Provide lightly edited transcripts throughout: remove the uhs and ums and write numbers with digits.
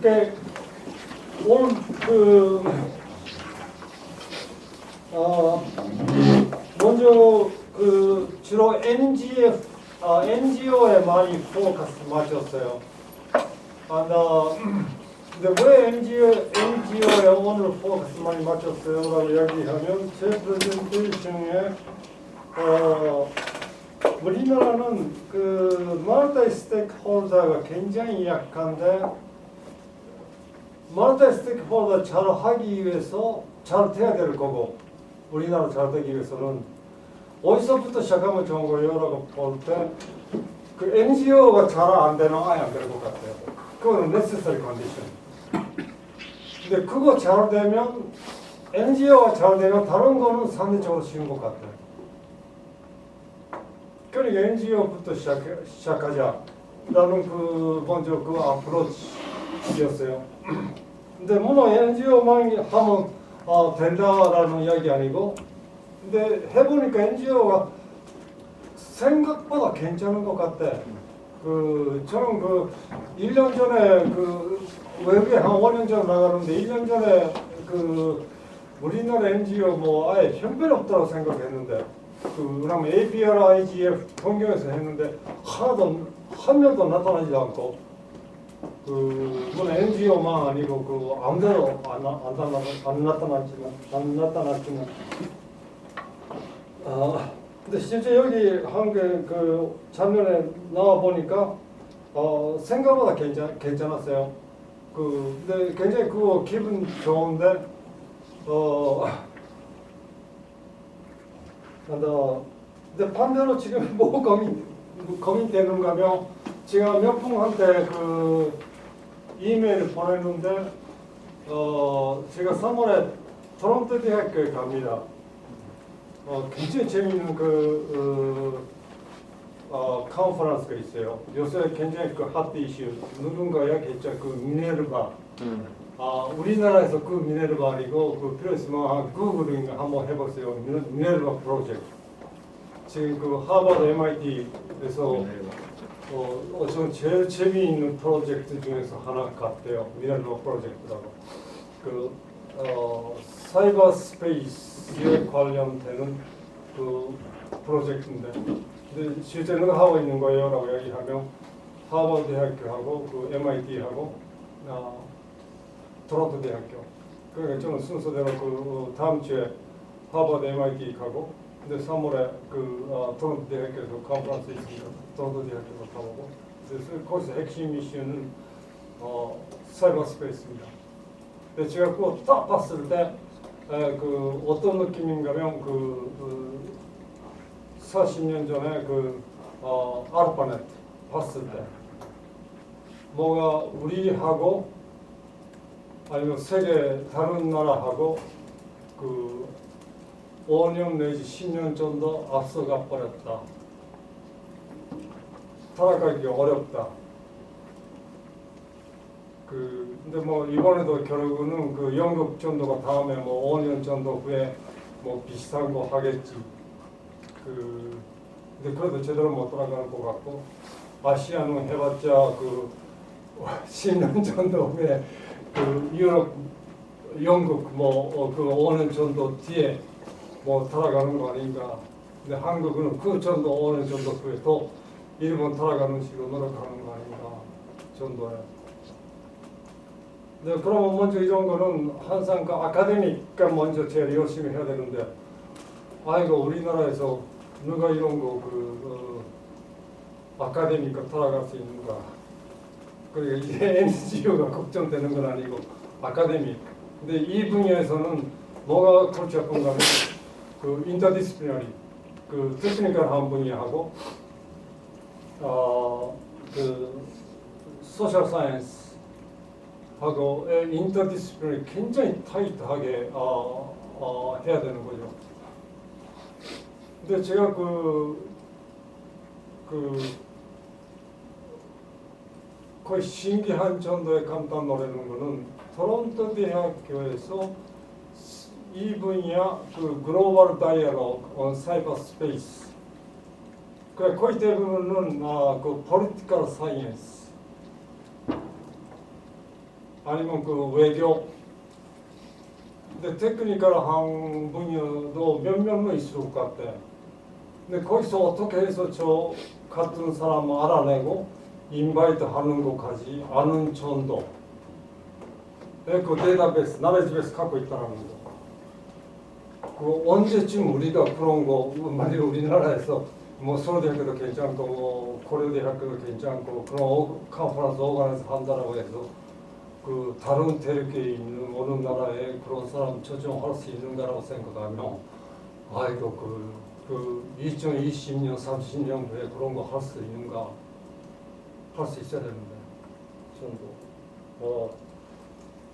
그러니까 오늘 먼저 주로 NGO에 많이 포커스 맞췄어요. 근데 왜 NGO에 오늘 포커스 많이 맞췄어요? 라고 이야기하면 제 프레젠테이션에 우리나라는 멀티 스테이크홀더가 굉장히 약한데 멀티 스테이크홀더 잘 하기 위해서 잘 돼야 될 거고 우리나라 잘 되기 위해서는 어디서부터 시작하면 좋은 거예요? 라고 볼 때 NGO가 잘 안 되면 아예 안 될 것 같아요. 그거는 necessary condition. 근데 그거 잘 되면 NGO가 잘 되면 다른 거는 상대적으로 쉬운 것 같아요. 그러니까 NGO부터 시작하자. 나는 먼저 어프로치였어요. 근데 물론 NGO만 하면 된다라는 이야기 아니고, 근데 해보니까 NGO가 생각보다 괜찮은 것 같아. 저는 1년 전에 외국에 한 5년 전에 나가는데 1년 전에 우리나라 NGO 아예 형편없다고 생각했는데 그러면 APR, IGF 동경에서 했는데 한 명도 나타나지 않고 물론 NGO만 아니고 아무데도 안 나타났지만 근데 실제 여기 한국에 작년에 나와 보니까 생각보다 괜찮았어요. 근데 굉장히 그거 기분 좋은데 근데 반대로 지금 뭐 고민되는가 하면 제가 몇 분한테 이메일을 보냈는데 제가 3월에 토론토 대학교에 갑니다. 굉장히 재미있는 컨퍼런스가 있어요. 요새 굉장히 핫 이슈 누군가 이야기했죠. 미네르바. 우리나라에서 미네르바 아니고 필요 있으면 구글을 한번 해보세요. 미네르바 프로젝트. 지금 하버드 MIT에서 저는 제일 재미있는 프로젝트 중에서 하나 같아요. 미네르바 프로젝트라고. 사이버 스페이스에 관련되는 프로젝트인데, 근데 실제는 하고 있는 거예요라고 이야기하면 하버드 대학교하고 MIT하고 토론토 대학교. 그러니까 저는 순서대로 다음 주에 하버드 MIT 가고, 근데 3월에 토론토 대학교에서 컨퍼런스 있으니까 토론토 대학교로 가보고, 그래서 거기서 핵심 이슈는 사이버 스페이스입니다. 근데 제가 그거 딱 봤을 때 어떤 느낌인가면 40년 전에 아르파넷 봤을 때 뭐가 우리하고 아니면 세계 다른 나라하고 5년 내지 10년 정도 앞서가 버렸다. 따라가기 어렵다. 근데 이번에도 결국은 영국 정도가 다음에 5년 정도 후에 비슷한 거 하겠지. 근데 그래도 제대로 못 돌아가는 것 같고, 아시아는 해봤자 10년 정도 후에 유럽, 영국 5년 정도 뒤에 돌아가는 거 아닌가. 근데 한국은 그 정도 5년 정도 후에 또 일본 돌아가는 식으로 노력하는 거 아닌가 정도에. 네, 그러면 먼저 이런 거는 항상 아카데미가 먼저 제일 열심히 해야 되는데, 아이고 우리나라에서 누가 이런 거 아카데미가 돌아갈 수 있는가? 그러니까 이게 NGO가 걱정되는 건 아니고 아카데미. 근데 이 분야에서는 뭐가 골치 아픈가 하면 인터디스플리너리, 테크니컬 한 분야하고 소셜 사이언스 하고 인터디스플리너리 굉장히 타이트하게 해야 되는 거죠. 근데 제가 거의 신기한 정도의 깜짝 놀라는 거는 토론토 대학교에서 이 분야 글로벌 다이얼로그 on 사이버 스페이스 거의 대부분은 political science 아니면 그 외교. 근데 테크니컬 한 분야도 몇몇만 있을 것 같아. 근데 거기서 어떻게 해서 저 같은 사람 알아내고 인바이트 하는 것까지 아는 정도. 그 데이터베이스, 나레지베이스 갖고 있다는 거. 그 언제쯤 우리가 그런 거, 만약 우리나라에서 뭐 서울대학교도 괜찮고, 뭐 고려대학교도 괜찮고, 그런 컨퍼런스 오가나이즈 한다라고 해서 그 다른 대륙에 있는 어느 나라에 그런 사람 초청할 수 있는가라고 생각하면, 아이고 그 2020년, 30년 후에 그런 거 할 수 있는가? 할 수 있어야 되는데 정도.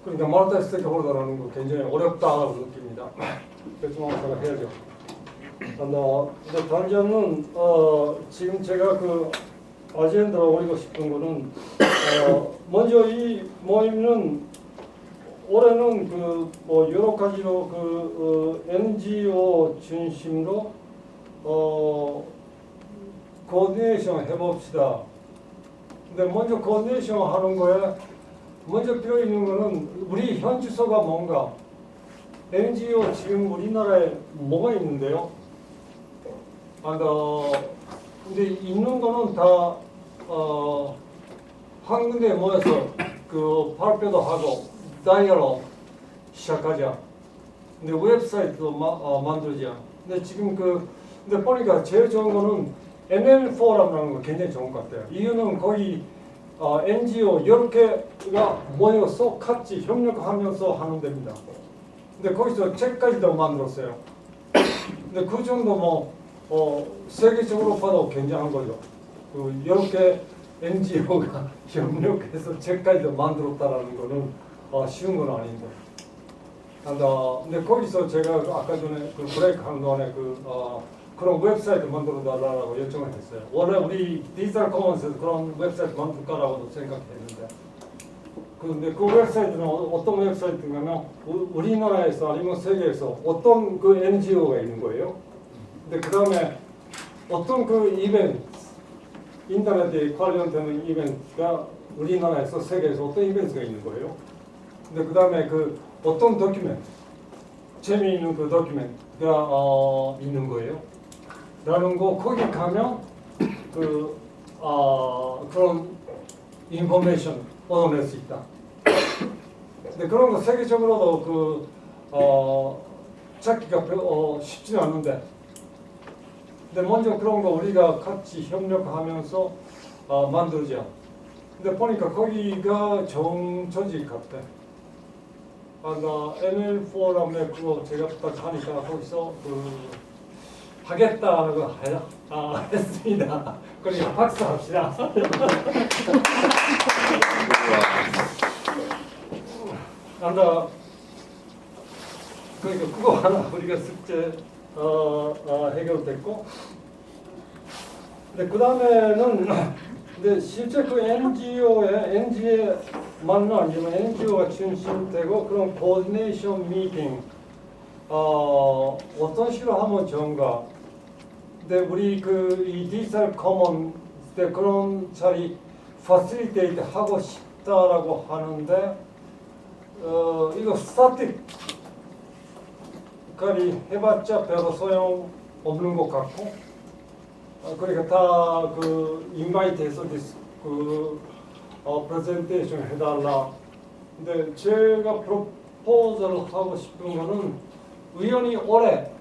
그러니까 말타 스테이크홀더라는 거 굉장히 어렵다고 느낍니다. 그래서 제가 해야죠. 근데 단점은 지금 제가 그 아젠다로 올리고 싶은 거는 먼저 이 모임은 올해는 그 뭐 여러 가지로 그 NGO 중심으로 코디네이션 해봅시다. 근데 먼저 코디네이션 하는 거에 먼저 필요 있는 거는 우리 현 주소가 뭔가. NGO 지금 우리나라에 뭐가 있는데요? 근데 있는 거는 다 한 군데 모여서 그 발표도 하고 다이얼로그 시작하자. 근데 웹사이트도 만들자. 근데 지금 근데 보니까 제일 좋은 거는 ML 포럼이라는 거 굉장히 좋은 것 같아요. 이유는 거의 NGO 10개가 모여서 같이 협력하면서 하는 데입니다. 근데 거기서 책까지도 만들었어요. 근데 그 정도 세계적으로 봐도 굉장한 거죠. 그 10개 NGO가 협력해서 책까지도 만들었다라는 거는 쉬운 건 아닌데. 근데 거기서 제가 아까 전에 그 브레이크 하는 동안에 그런 웹사이트 만들어 달라고 요청을 했어요. 원래 우리 디지털 커먼스에서 그런 웹사이트 만들까라고도 생각했는데. 근데 그 웹사이트는 어떤 웹사이트인가면 우리나라에서 아니면 세계에서 어떤 그 NGO가 있는 거예요. 근데 그 다음에 어떤 그 이벤트, 인터넷에 관련되는 이벤트가 우리나라에서 세계에서 어떤 이벤트가 있는 거예요. 근데 그 다음에 그 어떤 도큐멘트, 재미있는 그 도큐멘트가 있는 거예요. 라는 거 거기 가면 그런 인포메이션 얻어낼 수 있다. 근데 그런 거 세계적으로도 찾기가 쉽지는 않는데. 근데 먼저 그런 거 우리가 같이 협력하면서 만들자. 근데 보니까 거기가 좋은 조직 같아. ML 포럼에 그거 제가 부탁하니까 거기서 하겠다고 했습니다. 그러니까 박수 합시다. 그러니까 그거 하나 우리가 숙제 해결됐고. 근데 그 다음에는 근데 실제 그 NGO만은 아니면 NGO가 중심되고 그런 코디네이션 미팅 어떤 식으로 하면 좋은가. 근데 우리 이 디지털 커먼 때 그런 자리 파실리테이트 하고 싶다라고 하는데 이거 스타틱까지 해봤자 별로 소용 없는 것 같고. 그러니까 다 인바이트해서 프레젠테이션 해달라. 근데 제가 프로포즈를 하고 싶은 거는 우연히 올해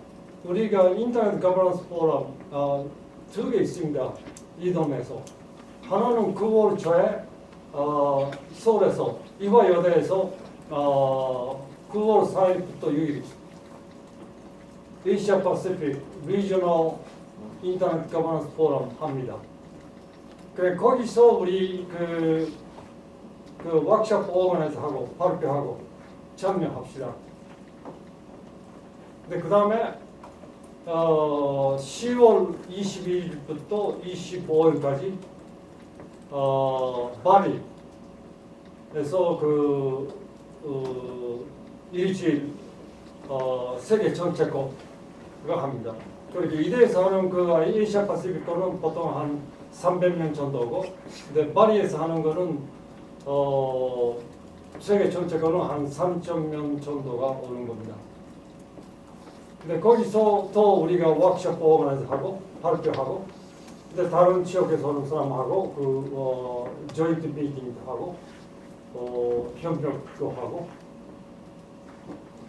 우리가 인터넷 거버넌스 포럼 2개 있습니다. 이동에서. 하나는 9월 초에 서울에서 이화여대에서 9월 4일부터 6일 에이시아 퍼시픽 리저널 인터넷 거버넌스 포럼 합니다. 그래 거기서 우리 그 워크숍 오거나이즈 하고 발표하고 참여합시다. 근데 그 다음에 10월 22일부터 25일까지 파리에서 일주일 세계 정책국가 합니다. 그리고 이대에서 하는 에이시아 파시픽 거는 보통 한 300명 정도고, 근데 파리에서 하는 거는 세계 전체 거는 한 3,000명 정도가 오는 겁니다. 근데 거기서 또 우리가 워크숍 오거나이즈하고 발표하고, 근데 다른 지역에서 오는 사람하고 조인트 미팅도 하고, 협력도 하고.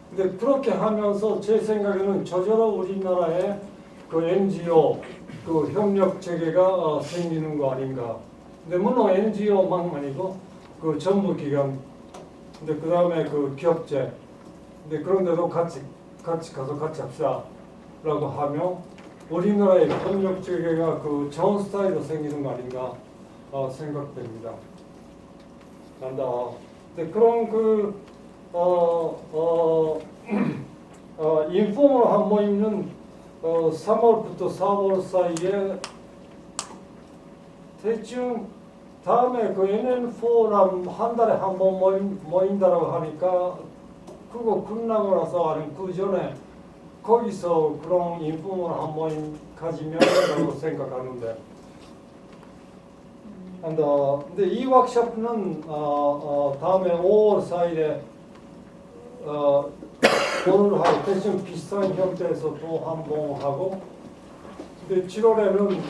근데 그렇게 하면서 제 생각에는 저절로 우리나라에 그 NGO 그 협력 체계가 생기는 거 아닌가. 근데 물론 NGO만 아니고 그 정부 기관, 근데 그 다음에 그 기업체, 근데 그런데도 같이 가서 같이 합시다라고 하면 우리나라의 협력 체계가 그 좋은 스타일로 생기는 거 아닌가 생각됩니다. 근데 그런 인포멀 한 모임은 3월부터 4월 사이에 대충 다음에 그 NN4람 한 달에 한 번 모인다라고 하니까 그거 끝나고 나서 아니면 그 전에 거기서 그런 인포멀 한 모임 가지면라고 생각하는데. 근데 이 워크숍은 다음에 5월 4일에 오늘하고 대충 비슷한 형태에서 또 한 번 하고, 근데 7월에는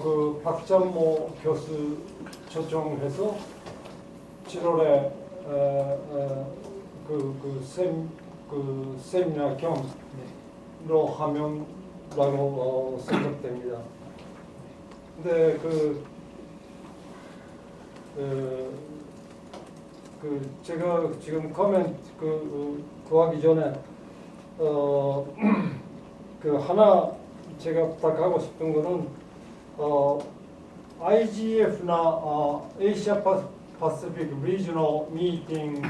그 박찬모 교수 초청해서 7월에 그 세미나 겸로 하면라고 생각됩니다. 근데 제가 지금 코멘트 구하기 전에 하나 제가 부탁하고 싶은 거는 IGF나 아시아 파시픽 리저널 미팅의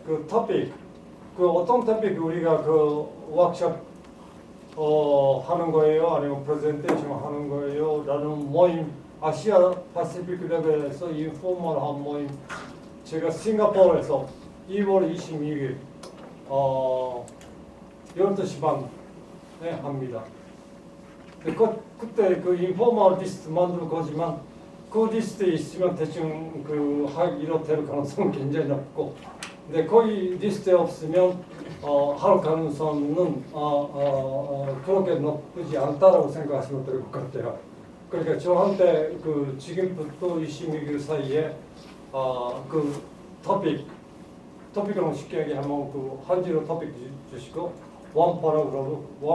그 토픽, 그 어떤 토픽 우리가 그 워크숍 하는 거예요, 아니면 프레젠테이션 하는 거예요 라는 모임, 아시아 파시픽 레벨에서 인포멀한 모임 제가 싱가포르에서 2월 26일 12시 반에 합니다. 그때 그 인포멀 리스트 만들 거지만 그 리스트에 있으면 대충 하기로 될 가능성은 굉장히 높고, 근데 거기 리스트에 없으면 할 가능성은 그렇게 높지 않다라고 생각하시면 될 것 같아요. 그러니까 저한테 그 지금부터 26일 사이에 그 토픽으로 쉽게 얘기하면 그 한지로 토픽 주시고 원 파라그래프로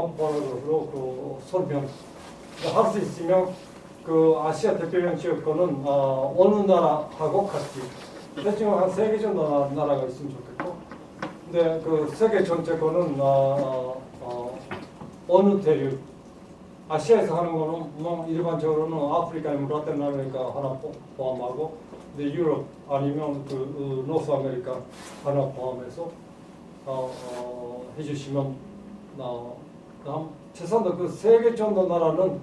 그 설명 할 수 있으면 그 아시아 대표령 지역 거는 어느 나라하고 같이 대충 한 3개 정도 나라가 있으면 좋겠고, 근데 그 세계 전체 거는 어느 대륙, 아시아에서 하는 거는 뭐 일반적으로는 아프리카나 라틴 아메리카 하나 포함하고, 근데 유럽 아니면 그 노스 아메리카 하나 포함해서 해주시면 최소한 그 3개 정도 나라는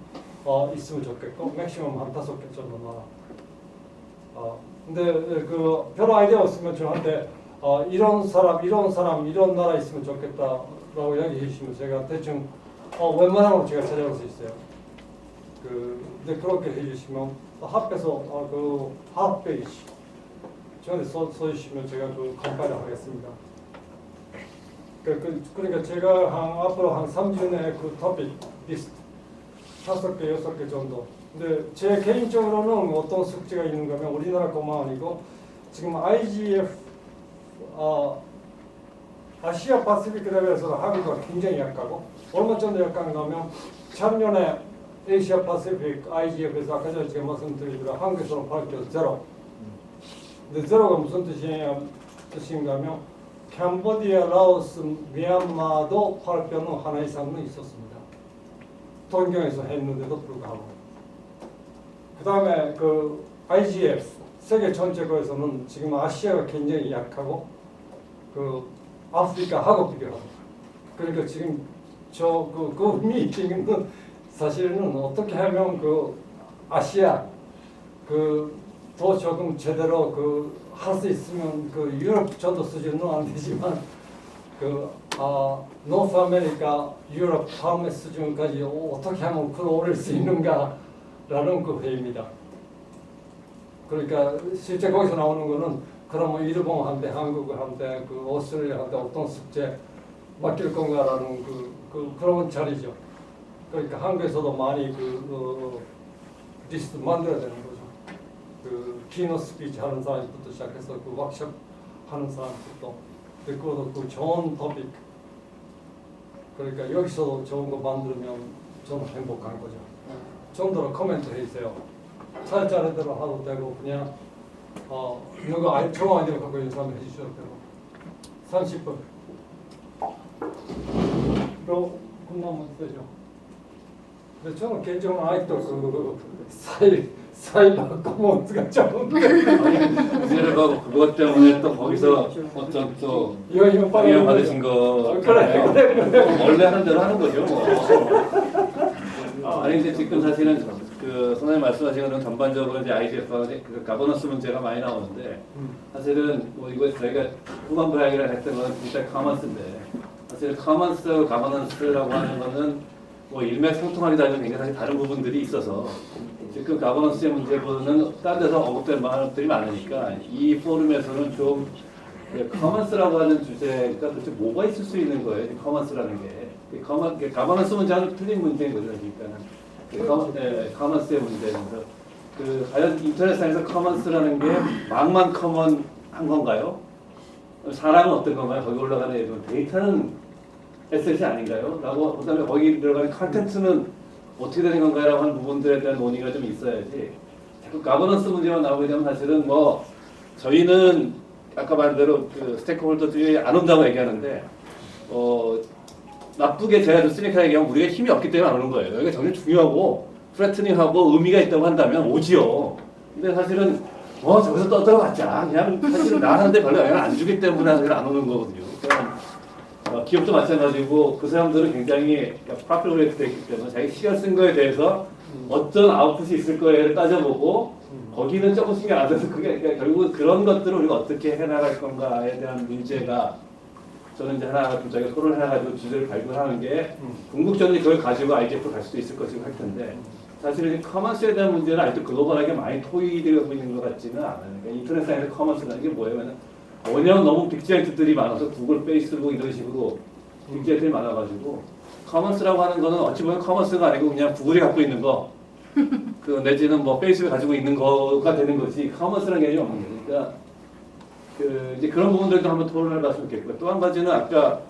있으면 좋겠고, 맥시멈 한 5개 정도 나라. 근데 그 별 아이디어 없으면 저한테 이런 사람 이런 나라 있으면 좋겠다라고 이야기해 주시면 제가 대충 웬만하면 제가 찾아올 수 있어요. 근데 그렇게 해주시면 합해서 그 하프페이지 저한테 써주시면 제가 그 컴파일을 하겠습니다. 그러니까 제가 앞으로 한 3주 내에 그 토픽 리스트 5개, 6개 정도. 근데 제 개인적으로는 어떤 숙제가 있는 거면 우리나라 것만 아니고 지금 IGF 아시아 파시픽 레벨에서 한국가 굉장히 약하고, 얼마 전에 약한가 하면 작년에 아시아 파시픽 IGF에서 아까 전에 제가 말씀드리기로 한국에서는 발표 제로. 근데 제로가 무슨 뜻인가 하면 캄보디아, 라오스, 미얀마도 발표는 하나 이상은 있었습니다. 동경에서 했는데도 불구하고. 그 다음에 그 IGF 세계 전체 거에서는 지금 아시아가 굉장히 약하고 그 아프리카하고 비교하고, 그러니까 지금 그 미팅은 사실은 어떻게 하면 그 아시아 더 조금 제대로 할 수 있으면 그 유럽 정도 수준은 안 되지만 노스 아메리카, 유럽 다음의 수준까지 어떻게 하면 끌어올릴 수 있는가라는 그 회의입니다. 그러니까 실제 거기서 나오는 거는 그러면 일본한테 한국한테 그 오스트레일리아한테 어떤 숙제 맡길 건가라는 그런 자리죠. 그러니까 한국에서도 많이 리스트 만들어야 되는 거죠. 그 키노 스피치 하는 사람부터 시작해서 그 워크숍 하는 사람부터 그것도 그 좋은 토픽. 그러니까 여기서도 좋은 거 만들면 저는 행복한 거죠. 좀 더 코멘트 해주세요. 차례차례대로 하도 되고 그냥 누가 좋은 아이디어 갖고 있는 사람 해주셔도 되고 30분. 또 끝나면 되죠. 근데 저는 개인적으로 아직도 그 사이버 커먼스가 좋은데 이제는 그것 때문에 또 거기서 어떤 또 영향 받으신 거 그래. 원래 하는 대로 하는 거죠. 아니 근데 지금 사실은 그 선생님 말씀하신 것은 전반적으로 이제 IGF와 그 가버넌스 문제가 많이 나오는데 사실은 뭐 이거 저희가 후반부 이야기를 했던 건 진짜 커먼스인데 사실 커먼스 가버넌스라고 하는 거는 뭐 일맥상통하게 다른 굉장히 사실 다른 부분들이 있어서 지금 가버넌스의 문제보다는 다른 데서 언급된 말들이 많으니까 이 포럼에서는 좀 커먼스라고 하는 주제가 도대체 뭐가 있을 수 있는 거예요? 커먼스라는 게. 가버넌스 문제는 틀린 문제인 거죠. 그러니까 커먼스의 문제는 과연 인터넷상에서 커먼스라는 게 막만 커먼한 건가요? 사람은 어떤 건가요? 거기 올라가는 데이터는 에셋이 아닌가요? 라고 그다음에 거기 들어가는 컨텐츠는 어떻게 되는 건가요? 라고 하는 부분들에 대한 논의가 좀 있어야지 자꾸 가버넌스 문제만 나오게 되면 사실은 뭐 저희는 아까 말한 대로 그 스테이크홀더들이 안 온다고 얘기하는데 나쁘게 제가 좀 쓰니까 얘기하면 우리가 힘이 없기 때문에 안 오는 거예요. 여기가 정말 중요하고 프레트닝하고 의미가 있다고 한다면 오지요. 근데 사실은 저기서 떠들어봤자 그냥 사실은 나하는데 별로 영향을 안 주기 때문에 사실 안 오는 거거든요. 그러니까 기업도 마찬가지고 그 사람들은 굉장히 파퓰레이트 되기 때문에 자기 시간 쓴 거에 대해서 어떤 아웃풋이 있을 거에를 따져보고 거기는 조금 신경 안 써서 그게 그러니까 결국 그런 것들을 우리가 어떻게 해나갈 건가에 대한 문제가 저는 이제 하나 저희가 토론을 해가지고 주제를 발굴하는 게 궁극적으로 그걸 가지고 IGF 갈 수도 있을 것이고 할 텐데 사실 이 커먼스에 대한 문제는 아직도 글로벌하게 많이 토의되고 있는 것 같지는 않아요. 그러니까 인터넷상에서 커먼스라는 게 뭐예요? 워낙 너무 빅자이언트들이 많아서 구글, 페이스북 이런 식으로 빅자이언트들이 많아가지고 커먼스라고 하는 거는 어찌 보면 커먼스가 아니고 그냥 구글이 갖고 있는 거 그 내지는 뭐 페이스북이 가지고 있는 거가 되는 거지 커먼스라는 개념이 없는 거예요. 그러니까 이제 그런 부분들도 한번 토론을 해봤으면 좋겠고요. 또 한 가지는 아까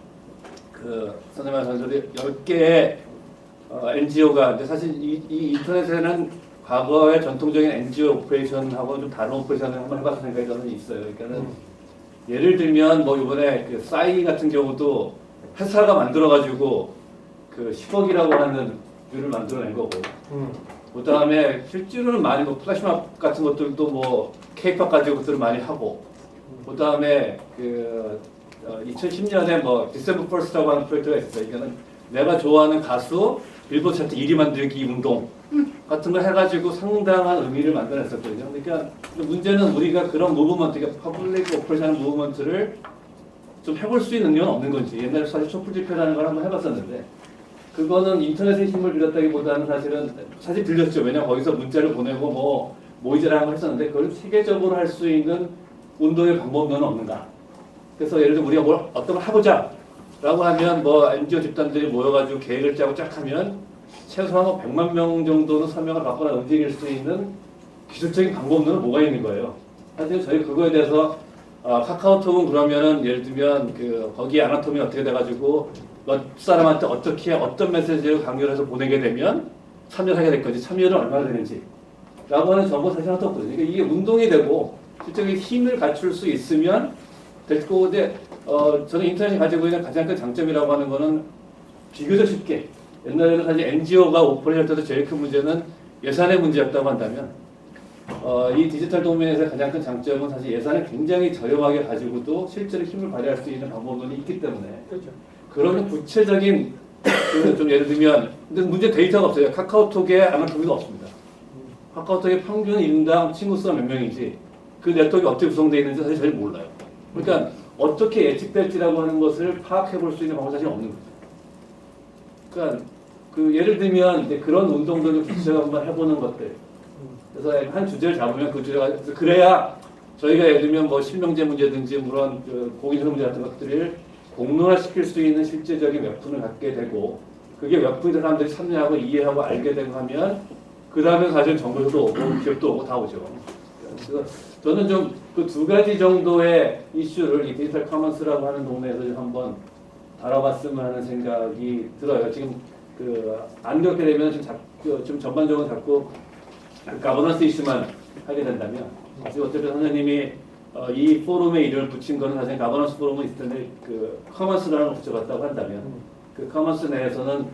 그 선생님 말씀하신 10개의 NGO가 이제 사실 이 인터넷에는 과거의 전통적인 NGO 오퍼레이션하고 좀 다른 오퍼레이션을 한번 해봤을 생각이 저는 있어요. 그러니까는 예를 들면 뭐 이번에 그 싸이 같은 경우도 회사가 만들어가지고 그 10억이라고 하는 뷰를 만들어낸 거고 그 다음에 실제로는 많이 뭐 플래시몹 같은 것들도 뭐 케이팝 가지고 것들을 많이 하고 그 다음에 그 2010년에 뭐 디셈버 퍼스트라고 하는 프로젝트가 있었어요. 이거는 내가 좋아하는 가수 빌보드 차트 1위 만들기 운동 같은 걸 해가지고 상당한 의미를 만들어냈었거든요. 그러니까 문제는 우리가 그런 무브먼트, 그러니까 퍼블릭 오퍼레이션 무브먼트를 좀 해볼 수 있는 능력은 없는 건지. 옛날에 사실 촛불 집회라는 걸 한번 해봤었는데 그거는 인터넷의 힘을 빌렸다기보다는 사실 빌렸죠. 왜냐면 거기서 문자를 보내고 뭐 모이자라는 걸 했었는데 그걸 세계적으로 할 수 있는 운동의 방법론은 없는가. 그래서 예를 들어 우리가 어떤 걸 해보자 라고 하면 뭐 NGO 집단들이 모여가지고 계획을 짜고 쫙 하면 최소한 100만 명 정도는 서명을 받거나 움직일 수 있는 기술적인 방법론은 뭐가 있는 거예요. 사실 저희 그거에 대해서 카카오톡은 그러면은 예를 들면 그 거기 아나토미 어떻게 돼가지고 몇 사람한테 어떻게 어떤 메시지를 강요를 해서 보내게 되면 참여하게 될 건지 참여를 얼마나 되는지 라고 하는 정보 사실 하나도 없거든요. 그러니까 이게 운동이 되고 실제로 힘을 갖출 수 있으면 될 거고 근데 저는 인터넷이 가지고 있는 가장 큰 장점이라고 하는 거는 비교적 쉽게 옛날에는 사실 NGO가 오퍼레이트 할 때도 제일 큰 문제는 예산의 문제였다고 한다면 이 디지털 도면에서 가장 큰 장점은 사실 예산을 굉장히 저렴하게 가지고도 실제로 힘을 발휘할 수 있는 방법론이 있기 때문에 그렇죠. 그런 구체적인 좀 예를 들면 근데 문제 데이터가 없어요. 카카오톡에 아나토미가 없습니다. 카카오톡의 평균 인당 친구 수가 몇 명이지 그 네트워크가 어떻게 구성되어 있는지 사실 잘 몰라요. 그러니까 어떻게 예측될지라고 하는 것을 파악해 볼 수 있는 방법이 사실 없는 거죠. 그러니까 그 예를 들면 이제 그런 운동들을 구체적으로 한번 해보는 것들. 그래서 한 주제를 잡으면 그 주제가 그래야 저희가 예를 들면 뭐 실명제 문제든지 물론 그 공인성 문제 같은 것들을 공론화시킬 수 있는 실제적인 웹툰을 갖게 되고 그게 웹툰이 사람들이 참여하고 이해하고 알게 되고 하면 그 다음에 사실 정부에서도 오고 기업도 오고 다 오죠. 그래서 저는 좀 그 두 가지 정도의 이슈를 이 디지털 커먼스라고 하는 동네에서 좀 한번 다뤄봤으면 하는 생각이 들어요. 지금 그 안 그렇게 되면 좀 전반적으로 자꾸 가버넌스 이슈만 하게 된다면 지금 어쨌든 선생님이 이 포럼에 이름을 붙인 거는 사실 가버넌스 포럼은 있을 텐데 그 커먼스라는 걸 붙여봤다고 한다면 그 커먼스 내에서는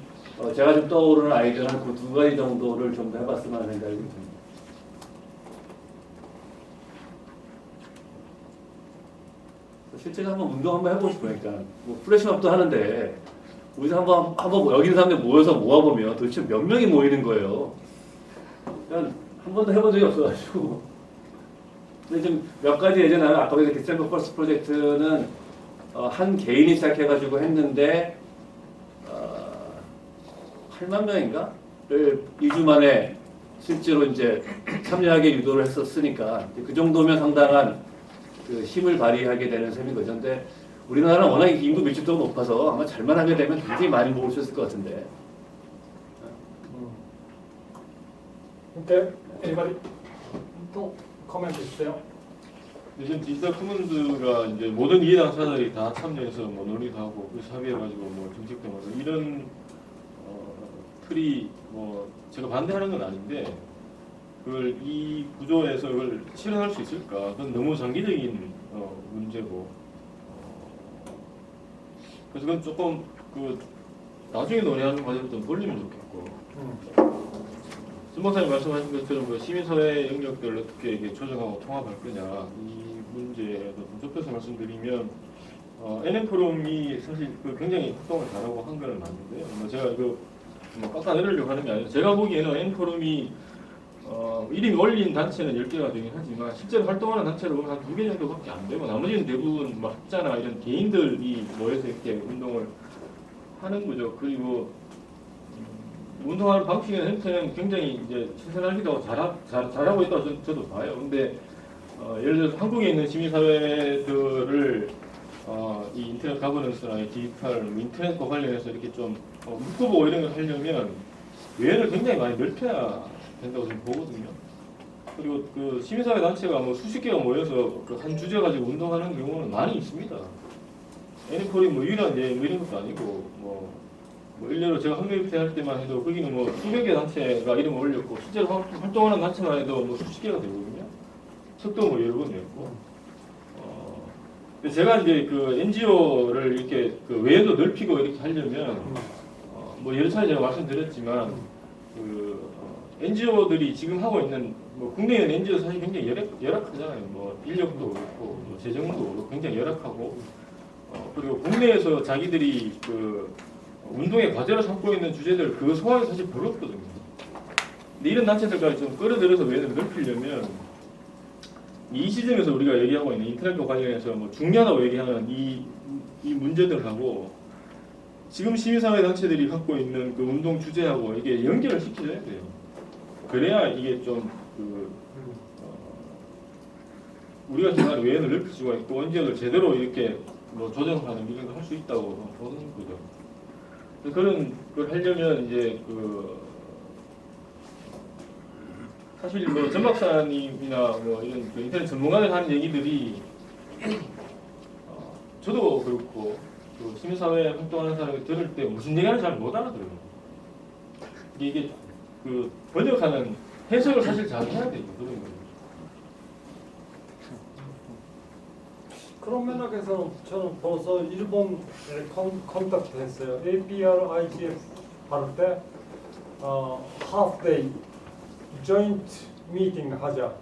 제가 좀 떠오르는 아이디어는 그 두 가지 정도를 좀 더 해봤으면 하는 생각이 듭니다. 실제로 한번 운동 한번 해보고 싶으니까 뭐 플래시몹도 하는데 우리도 한번 여기 있는 사람들 모여서 모아보면 도대체 몇 명이 모이는 거예요. 그냥 한 번도 해본 적이 없어가지고. 근데 좀 몇 가지 예전에 아까 그 디셈버 퍼스트 프로젝트는 한 개인이 시작해가지고 했는데 8만 명인가?를 2주 만에 실제로 이제 참여하게 유도를 했었으니까 그 정도면 상당한 그 힘을 발휘하게 되는 셈인 거죠. 근데 우리나라는 워낙 인구 밀집도가 높아서 아마 잘만 하게 되면 굉장히 많이 모을 수 있을 것 같은데. Okay, anybody? 또 코멘트 있어요? 요즘 디지털 커먼스가 이제 모든 이해 당사자들이 다 참여해서 뭐 논의도 하고 그 합의해가지고 뭐 정책도 하고 이런 틀이 뭐 제가 반대하는 건 아닌데 그걸 이 구조에서 그걸 실현할 수 있을까? 그건 너무 장기적인 문제고 그래서 그건 조금 그 나중에 논의하는 과정을 좀 돌리면 좋겠고.孙박사님 말씀하신 것처럼 그 시민사회 영역들을 어떻게 이게 조정하고 통합할 거냐 이 문제도 좀 좁혀서 말씀드리면 NM 포럼이 사실 그 굉장히 활동을 잘하고 한 거는 맞는데요. 뭐 제가 이거 뭐 깎아내리려고 하는 게 아니라 제가 보기에는 NM 포럼이 이름이 올린 단체는 10개가 되긴 하지만 실제로 활동하는 단체로 보면 한 2개 정도밖에 안 되고 나머지는 대부분 뭐 학자나 이런 개인들이 모여서 이렇게 운동을 하는 거죠. 그리고 운동하는 방식이나 형태는 굉장히 이제 신선하기도 하고 잘하고 있다고 저도 봐요. 근데 예를 들어서 한국에 있는 시민사회들을 이 인터넷 가버넌스나 디지털 인터넷과 관련해서 이렇게 좀 묶어보고 이런 걸 하려면 외연을 굉장히 많이 넓혀야 된다고 저는 보거든요. 그리고 그 시민사회 단체가 뭐 수십 개가 모여서 그 한 주제 가지고 운동하는 경우는 많이 있습니다. 애니폴이 뭐 유일한 예 뭐 이런 것도 아니고 뭐 일례로 제가 학교입대 할 때만 해도 거기는 뭐 수백 개 단체가 이름을 올렸고 실제로 활동하는 단체만 해도 뭐 수십 개가 되거든요. 책도 뭐 여러 권 냈고. 근데 제가 이제 그 NGO를 이렇게 그 외에도 넓히고 이렇게 하려면 뭐 여러 차례 제가 말씀드렸지만 그 NGO들이 지금 하고 있는 뭐 국내에 있는 NGO 사실 굉장히 열악하잖아요. 뭐 인력도 그렇고 뭐 재정도 그렇고 굉장히 열악하고 그리고 국내에서 자기들이 그 운동의 과제로 삼고 있는 주제들 그 소화가 사실 별로 없거든요. 근데 이런 단체들까지 좀 끌어들여서 외에를 넓히려면 이 시점에서 우리가 얘기하고 있는 인터넷과 관련해서 뭐 중요하다고 얘기하는 이 문제들하고 지금 시민사회 단체들이 갖고 있는 그 운동 주제하고 이게 연결을 시켜줘야 돼요. 그래야 이게 좀 우리가 정말 외연을 넓힐 수가 있고 원전을 제대로 이렇게 뭐 조정하는 이런 걸 할 수 있다고 보는 거죠. 그런 걸 하려면 이제 그 사실 뭐 전 박사님이나 뭐 이런 그 인터넷 전문가들 하는 얘기들이 저도 그렇고 그 시민사회 활동하는 사람이 들을 때 무슨 얘기하는지 잘 못 알아들어요. 이게 그 번역하는 해석을 사실 잘 해야 돼요. 그런 거. 그런 면에서 저는 벌써 일본에 컨택트 했어요. APR, IGF 할 때 half day joint meeting 하자.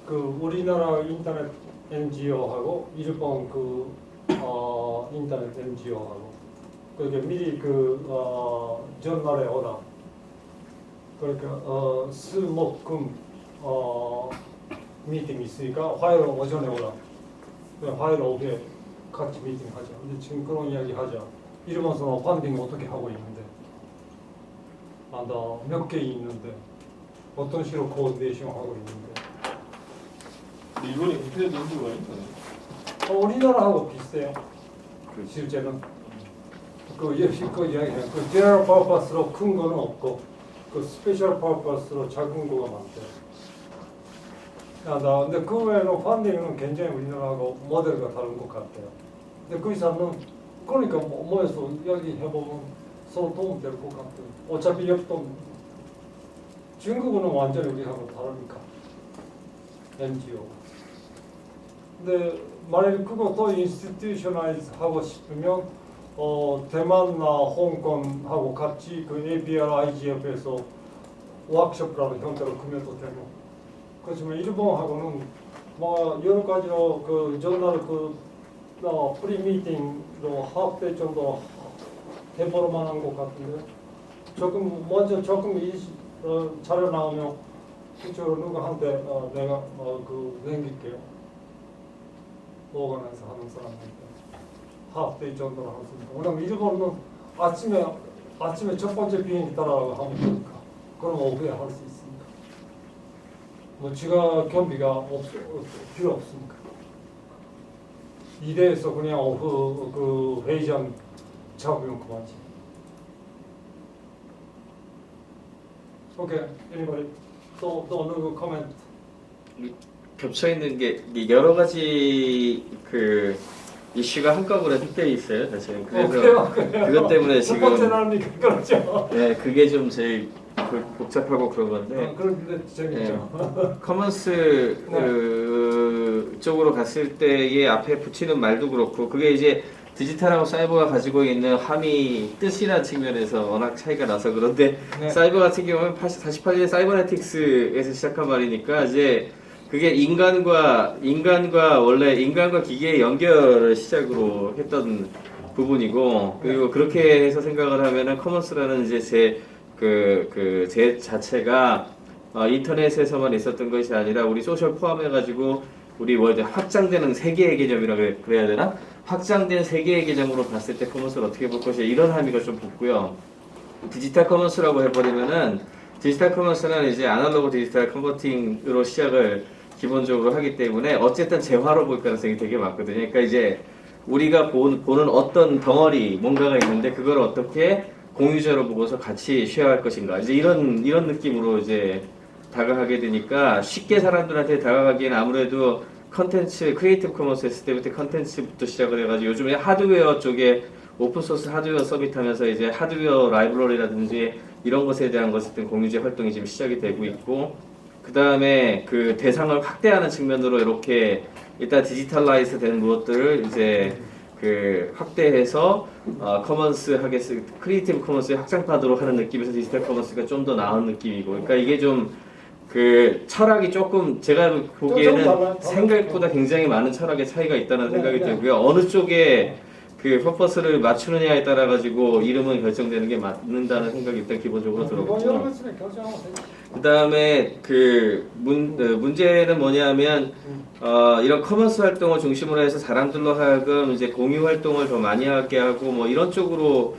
그 우리나라 인터넷 NGO하고 일본 그 인터넷 NGO하고 그게 미리 그 전날에 오라. 그러니까 수목금 미팅 있으니까 화요일 오전에 오라. 화요일 오후에 같이 미팅 하자. 근데 지금 그런 이야기 하자. 이러면서 펀딩 어떻게 하고 있는데, 나 몇 개 있는데, 어떤 식으로 코디네이션 하고 있는데. 근데 일본이 인터넷 연구가 있나요? 우리나라하고 비슷해요. 실제는 그 이야기해요. 그 제너럴 퍼포스로 큰 거는 없고 그 스페셜 퍼포스로 작은 거가 많대요. 근데 그 외에는 펀딩은 굉장히 우리나라하고 모델가 다른 것 같아요. 근데 그 이상은 그러니까 모여서 이야기해보면 서로 도움 될 것 같아요. 어차피 옆동 중국은 완전히 우리하고 다르니까 NGO. 근데 만약에 그것도 인스티튜셔널라이즈 하고 싶으면 대만이나 홍콩하고 같이 그 ABR IGF에서 워크숍이라는 형태로 구매도 되고. 그렇지만 일본하고는 뭐 여러 가지로 그 전날 프리 미팅도 하프대 정도 해볼 만한 것 같은데 먼저 자료 나오면 그쪽으로 누구한테 내가 남길게요. 오거나서 하는 사람한테 하프데이 정도로 할 수 있고. 왜냐면 일본은 아침에 첫 번째 비행기 따라가고 하면 되니까. 그럼 오후에 할 수 있으니까. 뭐 지가 경비가 필요 없으니까. 이대에서 그냥 오후 그 회의장 잡으면 그만지. 오케이, anybody? 또 어느 코멘트? 겹쳐 있는 게 이게 여러 가지 그 이슈가 한꺼번에 섞여 있어요, 사실. 그래서 그래요. 그것 때문에 첫 지금 번째 날이니까 그렇죠. 네, 그게 좀 제일 복잡하고 그런 건데. 그런데 재밌죠. 커먼스 쪽으로 갔을 때의 앞에 붙이는 말도 그렇고 그게 이제 디지털하고 사이버가 가지고 있는 함의 뜻이라는 측면에서 워낙 차이가 나서 그런데 네. 사이버 같은 경우는 48년 사이버네틱스에서 시작한 말이니까 이제 그게 인간과 기계의 연결을 시작으로 했던 부분이고 그리고 그렇게 해서 생각을 하면은 커먼스라는 이제 제 자체가 인터넷에서만 있었던 것이 아니라 우리 소셜 포함해가지고 우리 월드 확장되는 세계의 개념이라고 그래야 되나? 확장된 세계의 개념으로 봤을 때 커먼스를 어떻게 볼 것이냐 이런 함의가 좀 붙고요. 디지털 커먼스라고 해버리면은 디지털 커먼스는 이제 아날로그 디지털 컨버팅으로 시작을 기본적으로 하기 때문에 어쨌든 재화로 볼 가능성이 되게 많거든요. 그러니까 이제 우리가 보는 어떤 덩어리 뭔가가 있는데 그걸 어떻게 공유자로 보고서 같이 쉐어할 것인가 이제 이런 느낌으로 이제 다가가게 되니까 쉽게 사람들한테 다가가기에는 아무래도 컨텐츠 크리에이티브 커머스 했을 때부터 컨텐츠부터 시작을 해가지고 요즘에 하드웨어 쪽에 오픈소스 하드웨어 서밋하면서 이제 하드웨어 라이브러리라든지 이런 것에 대한 것들 공유제 활동이 지금 시작이 되고 있고 그 다음에 그 대상을 확대하는 측면으로 이렇게 일단 디지털라이즈 된 무엇들을 이제 그 확대해서 커먼스 하겠습니다. 크리에이티브 커먼스의 확장파도록 하는 느낌에서 디지털 커먼스가 좀 더 나은 느낌이고 그러니까 이게 좀 그 철학이 조금 제가 보기에는 생각보다 굉장히 많은 철학의 차이가 있다는 생각이 들고요. 어느 쪽에 그 퍼포스를 맞추느냐에 따라 가지고 이름은 결정되는 게 맞는다는 생각이 일단 기본적으로 들었고 그 다음에 그 문제는 뭐냐면 이런 커머스 활동을 중심으로 해서 사람들로 하여금 이제 공유 활동을 더 많이 하게 하고 뭐 이런 쪽으로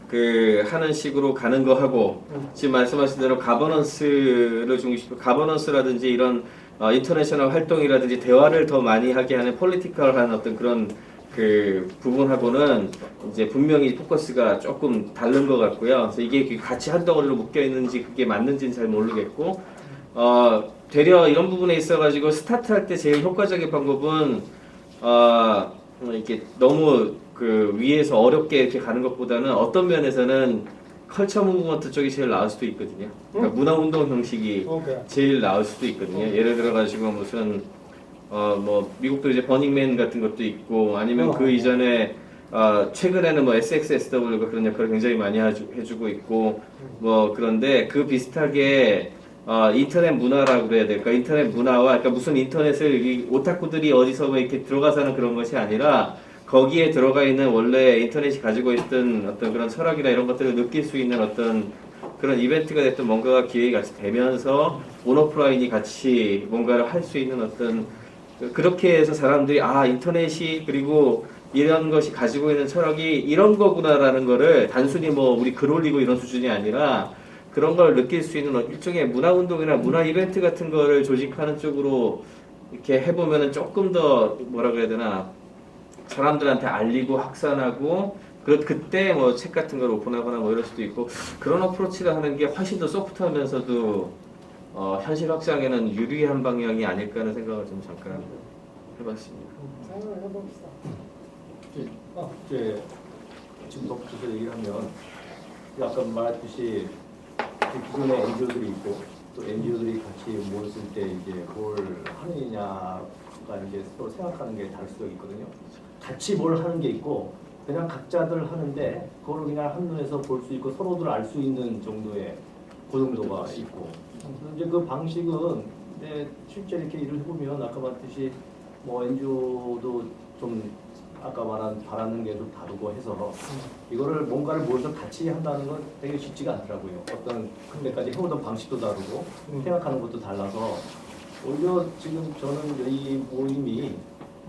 그 하는 식으로 가는 거 하고 지금 말씀하신 대로 가버넌스를 중심으로 가버넌스라든지 이런 인터내셔널 활동이라든지 대화를 더 많이 하게 하는 폴리티컬한 어떤 그런 그 부분하고는 이제 분명히 포커스가 조금 다른 것 같고요. 그래서 이게 같이 한 덩어리로 묶여 있는지 그게 맞는지는 잘 모르겠고 되려 이런 부분에 있어가지고 스타트할 때 제일 효과적인 방법은 이렇게 너무 그 위에서 어렵게 이렇게 가는 것보다는 어떤 면에서는 컬처 무브먼트 쪽이 제일 나을 수도 있거든요. 그러니까 문화 운동 형식이 제일 나을 수도 있거든요. 예를 들어 가지고 무슨 뭐 미국도 이제 버닝맨 같은 것도 있고 아니면 그 이전에 최근에는 뭐 SXSW가 그런 역할을 굉장히 많이 해주고 있고 뭐 그런데 그 비슷하게 인터넷 문화라고 그래야 될까? 인터넷 문화와 그러니까 무슨 인터넷을 이 오타쿠들이 어디서 뭐 이렇게 들어가서 하는 그런 것이 아니라 거기에 들어가 있는 원래 인터넷이 가지고 있던 어떤 그런 철학이나 이런 것들을 느낄 수 있는 어떤 그런 이벤트가 됐던 뭔가가 기획이 같이 되면서 온오프라인이 같이 뭔가를 할 수 있는 어떤 그렇게 해서 사람들이 인터넷이 그리고 이런 것이 가지고 있는 철학이 이런 거구나라는 거를 단순히 뭐 우리 글 올리고 이런 수준이 아니라 그런 걸 느낄 수 있는 일종의 문화운동이나 문화 이벤트 같은 거를 조직하는 쪽으로 이렇게 해보면은 조금 더 뭐라 그래야 되나 사람들한테 알리고 확산하고 그때 뭐 책 같은 걸 오픈하거나 뭐 이럴 수도 있고 그런 어프로치를 하는 게 훨씬 더 소프트하면서도 현실 확장에는 유리한 방향이 아닐까 하는 생각을 좀 잠깐 해봤습니다. 생각을 해봅시다. 이제 지금 덧붙여서 얘기를 하면 아까 말했듯이 기존에 NGO들이 있고 또 NGO들이 같이 모였을 때 이제 뭘 하느냐가 이제 서로 생각하는 게 다를 수도 있거든요. 같이 뭘 하는 게 있고 그냥 각자들 하는데 그걸 그냥 한눈에서 볼 수 있고 서로들 알 수 있는 정도의 그 정도가 있고 이제 그 방식은 이제 실제 이렇게 일을 해보면 아까 말했듯이 뭐 NGO도 좀 아까 말한 바라는 게 좀 다르고 해서 이거를 뭔가를 모여서 같이 한다는 건 되게 쉽지가 않더라고요. 어떤 그때까지 해오던 방식도 다르고 생각하는 것도 달라서 오히려 지금 저는 이 모임이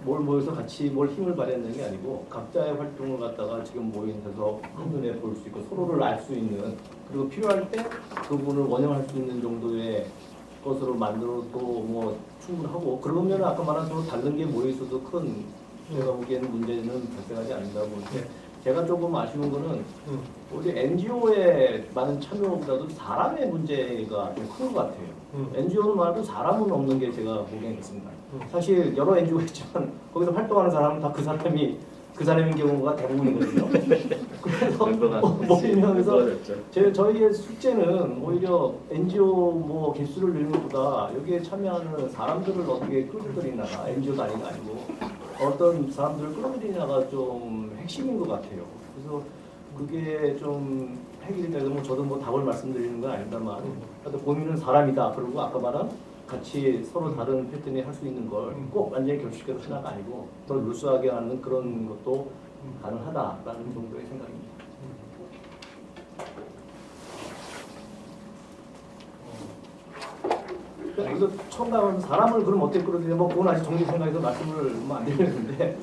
뭘 모여서 같이 뭘 힘을 발휘하는 게 아니고 각자의 활동을 갖다가 지금 모임에서 한눈에 볼 수 있고 서로를 알 수 있는 그리고 필요할 때 그분을 원형할 수 있는 정도의 것으로 만들어도 뭐 충분하고 그러면 아까 말한 서로 다른 게 모여 있어도 큰 제가 보기에는 문제는 발생하지 않는다고 보는데 제가 조금 아쉬운 거는 우리 NGO의 많은 참여보다도 사람의 문제가 좀 큰 것 같아요. NGO는 말도 사람은 없는 게 제가 보기에는 있습니다. 사실 여러 NGO가 있지만 거기서 활동하는 사람은 다 그 사람인 경우가 대부분이거든요. 그래서 모이면서 저희의 숙제는 오히려 NGO 뭐 개수를 늘리는 것보다 여기에 참여하는 사람들을 어떻게 끌어들이나 NGO가 아니고 어떤 사람들을 끌어들이냐가 좀 핵심인 것 같아요. 그래서 그게 좀 해결이 되면 저도 뭐 답을 말씀드리는 건 아닙니다만 하여튼 본인은 사람이다. 그리고 아까 말한 같이 서로 다른 패턴이 할 수 있는 걸 꼭 완전히 결식해서 하나가 아니고 더 루스하게 하는 그런 것도 가능하다라는 정도의 생각입니다. 그래서 처음 나오는 사람을 그럼 어떻게 끌어들이냐 뭐 그건 아직 정리 생각해서 말씀을 안 드리는데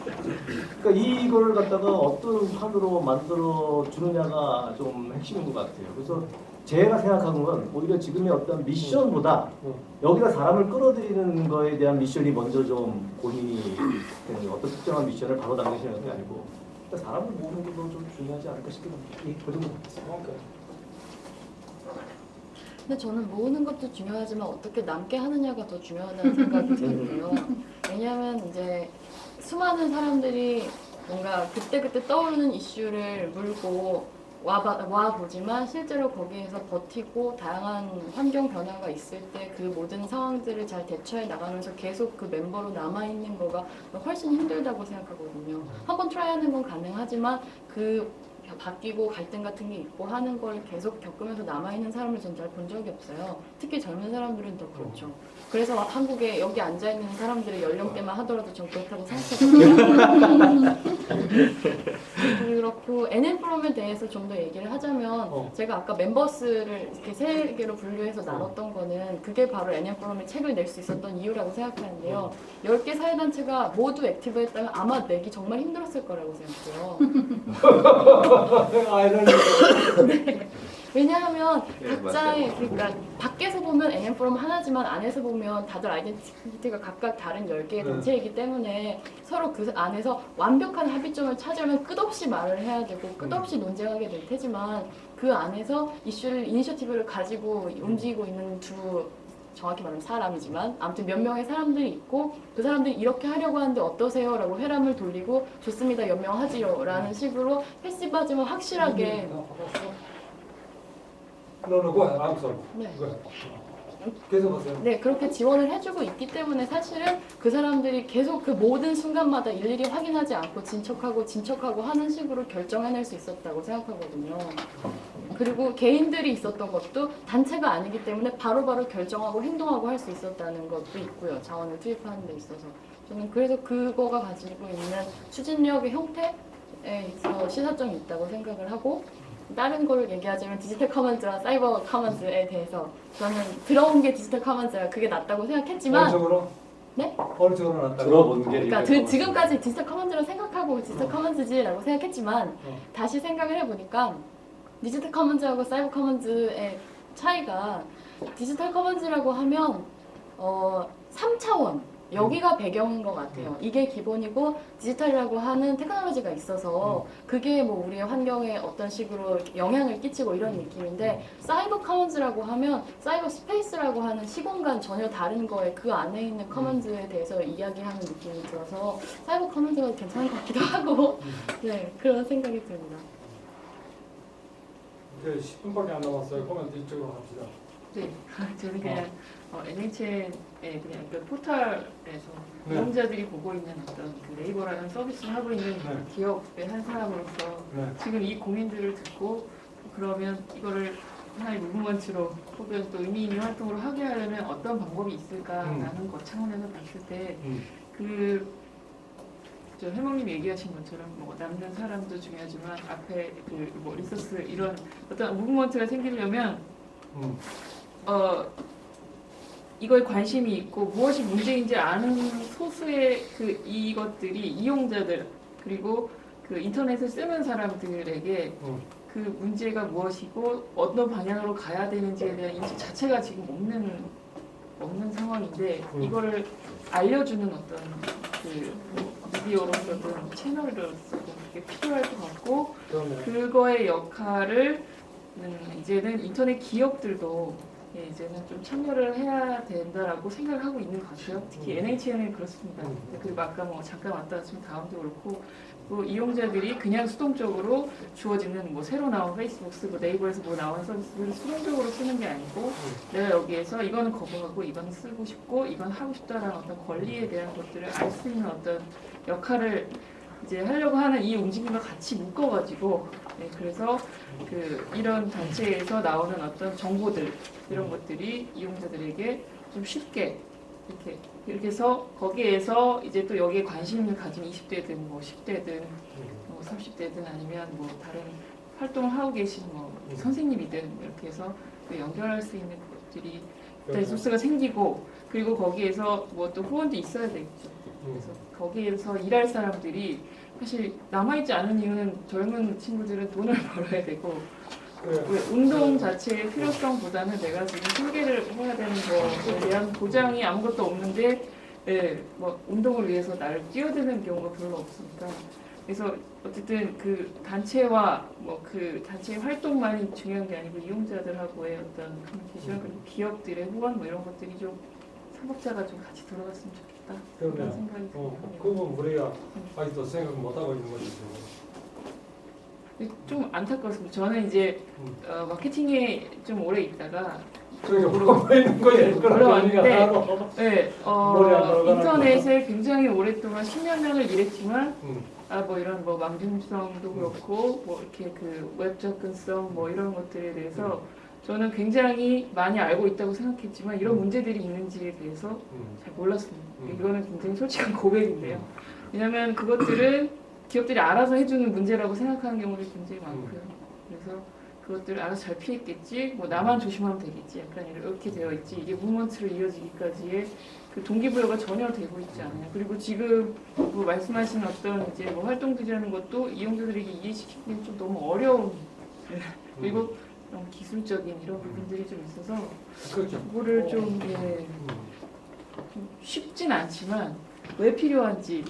그러니까 이걸 갖다가 어떤 판으로 만들어 주느냐가 좀 핵심인 것 같아요. 그래서 제가 생각하는 건 오히려 지금의 어떤 미션보다 여기가 사람을 끌어들이는 거에 대한 미션이 먼저 좀 고민이 되는 거예요. 어떤 특정한 미션을 바로 당기시는 게 아니고 그러니까 사람을 모으는 게 좀 중요하지 않을까 싶긴 합니다. 그 정도 같습니다. 근데 저는 모으는 것도 중요하지만 어떻게 남게 하느냐가 더 중요하다는 생각이 들고요. 왜냐하면 이제 수많은 사람들이 뭔가 그때그때 떠오르는 이슈를 물고 와 보지만 실제로 거기에서 버티고 다양한 환경 변화가 있을 때 그 모든 상황들을 잘 대처해 나가면서 계속 그 멤버로 남아있는 거가 훨씬 힘들다고 생각하거든요. 한번 트라이하는 건 가능하지만 그 바뀌고 갈등 같은 게 있고 하는 걸 계속 겪으면서 남아있는 사람을 전 잘 본 적이 없어요. 특히 젊은 사람들은 더 그렇죠. 그래서 막 한국에 여기 앉아있는 사람들의 연령대만 하더라도 전 그렇다고 생각하거든요. 그렇고 NF롬에 대해서 좀 더 얘기를 하자면 제가 아까 멤버스를 이렇게 세 개로 분류해서 나눴던 거는 그게 바로 NF롬에 책을 낼 수 있었던 이유라고 생각하는데요. 10개 사회단체가 모두 액티브했다면 아마 내기 정말 힘들었을 거라고 생각해요. 네. 왜냐하면 각자의 그러니까 밖에서 보면 NF롬 하나지만 안에서 보면 다들 아이덴티티가 각각 다른 10개의 단체이기 때문에 서로 그 안에서 완벽한 합의점을 찾으려면 끝없이 말을 해야 되고 끝없이 논쟁하게 될 테지만 그 안에서 이슈를 이니셔티브를 가지고 움직이고 있는 정확히 말하면 사람이지만 아무튼 몇 명의 사람들이 있고 그 사람들이 이렇게 하려고 하는데 어떠세요? 라고 회람을 돌리고 좋습니다. 연명하지요. 라는 식으로 패시브하지만 확실하게 너는 아무튼 네. 계속 하세요. 네, 그렇게 지원을 해주고 있기 때문에 사실은 그 사람들이 계속 그 모든 순간마다 일일이 확인하지 않고 진척하고 하는 식으로 결정해낼 수 있었다고 생각하거든요. 그리고 개인들이 있었던 것도 단체가 아니기 때문에 바로바로 결정하고 행동하고 할 수 있었다는 것도 있고요. 자원을 투입하는 데 있어서. 저는 그래서 그거가 가지고 있는 추진력의 형태에 있어서 시사점이 있다고 생각을 하고 다른 거를 얘기하자면 디지털 커먼즈와 사이버 커먼즈에 대해서 저는 들어온 게 디지털 커먼즈가 그게 낫다고 생각했지만 어느 쪽으로? 네? 어느 쪽으로 낫다고? 들어본 게 그러니까 디지털 지금까지 디지털 커먼즈로 생각하고 디지털 커먼즈지라고 생각했지만 다시 생각을 해보니까 디지털 커먼즈하고 사이버 커먼즈의 차이가 디지털 커먼즈라고 하면 3차원 여기가 배경인 것 같아요. 이게 기본이고 디지털이라고 하는 테크놀로지가 있어서 그게 뭐 우리의 환경에 어떤 식으로 영향을 끼치고 이런 느낌인데 사이버 커먼즈라고 하면 사이버 스페이스라고 하는 시공간 전혀 다른 거에 그 안에 있는 커먼즈에 대해서 이야기하는 느낌이 들어서 사이버 커먼즈가 괜찮은 것 같기도 하고 네 그런 생각이 듭니다. 이제 10분밖에 안 남았어요. 코멘트 이쪽으로 합시다. 네, 저는 그냥 NHN의 그냥 그 포털에서 네. 이용자들이 보고 있는 어떤 그 네이버라는 서비스를 하고 있는 네. 기업의 한 사람으로서 네. 지금 이 고민들을 듣고 그러면 이거를 하나의 무브먼트로 혹은 또 의미 있는 활동으로 하게 하려면 어떤 방법이 있을까라는 것 차원에서 봤을 때 저 해몽님 얘기하신 것처럼 뭐 남는 사람도 중요하지만 앞에 그 뭐 리소스 이런 어떤 무브먼트가 생기려면 이거에 관심이 있고 무엇이 문제인지 아는 소수의 그 이것들이 이용자들 그리고 그 인터넷을 쓰는 사람들에게 그 문제가 무엇이고 어떤 방향으로 가야 되는지에 대한 인식 자체가 지금 없는 상황인데 이거를 알려주는 어떤 그 미디어로서든 채널로서든 그게 필요할 것 같고 그거의 역할을 이제는 인터넷 기업들도 이제는 좀 참여를 해야 된다라고 생각을 하고 있는 것 같아요. 특히 NHN은 그렇습니다. 그리고 아까 뭐 잠깐 왔다 갔지만 다음도 그렇고 뭐 이용자들이 그냥 수동적으로 주어지는 뭐 새로 나온 페이스북 쓰고 네이버에서 뭐 나온 서비스를 수동적으로 쓰는 게 아니고 내가 여기에서 이거는 거부하고 이건 쓰고 싶고 이건 하고 싶다라는 어떤 권리에 대한 것들을 알 수 있는 어떤 역할을 이제 하려고 하는 이 움직임과 같이 묶어가지고 그래서 그 이런 단체에서 나오는 어떤 정보들 이런 것들이 이용자들에게 좀 쉽게 이렇게 해서 거기에서 이제 또 여기에 관심을 가진 20대든 뭐 10대든 뭐 30대든 아니면 뭐 다른 활동을 하고 계신 뭐 선생님이든 이렇게 해서 그 연결할 수 있는 것들이 리소스가 생기고 그리고 거기에서 뭐 또 후원도 있어야 되겠죠. 그래서 거기에서 일할 사람들이 사실 남아있지 않은 이유는 젊은 친구들은 돈을 벌어야 되고 왜 운동 자체의 필요성보다는 내가 지금 생계를 해야 되는 것에 대한 보장이 아무것도 없는데 뭐 운동을 위해서 나를 뛰어드는 경우가 별로 없으니까 그래서 어쨌든 그 단체와 뭐 그 단체의 활동만이 중요한 게 아니고 이용자들하고의 어떤 커뮤니케이션 그리고 기업들의 후원 뭐 이런 것들이 좀 삼박자가 좀 같이 들어갔으면 좋겠다 그런 그러네. 생각이 듭니다. 그건 우리가 아직도 생각 못 하고 있는 거죠. 좀 안타깝습니다. 저는 이제 마케팅에 좀 오래 있다가 저기 보고 있는 거예요. 올라왔는데 네, 머리 안 들어가는 인터넷에 굉장히 오랫동안 10몇 년을 일했지만 뭐 이런 뭐 망중성도 그렇고 뭐 이렇게 그 웹 접근성 뭐 이런 것들에 대해서 저는 굉장히 많이 알고 있다고 생각했지만 이런 문제들이 있는지에 대해서 잘 몰랐습니다. 이거는 굉장히 솔직한 고백인데요. 왜냐하면 그것들은 기업들이 알아서 해주는 문제라고 생각하는 경우도 굉장히 많고요. 그래서 그것들을 알아서 잘 피했겠지, 뭐 나만 조심하면 되겠지, 약간 이렇게 되어 있지. 이게 무브먼트로 이어지기까지의 그 동기부여가 전혀 되고 있지 않아요. 그리고 지금 뭐 말씀하신 어떤 이제 뭐 활동들이라는 것도 이용자들에게 이해시키기는 좀 너무 어려운 그리고 너무 기술적인 이런 부분들이 좀 있어서 그렇죠. 그거를 좀 좀 쉽진 않지만 왜 필요한지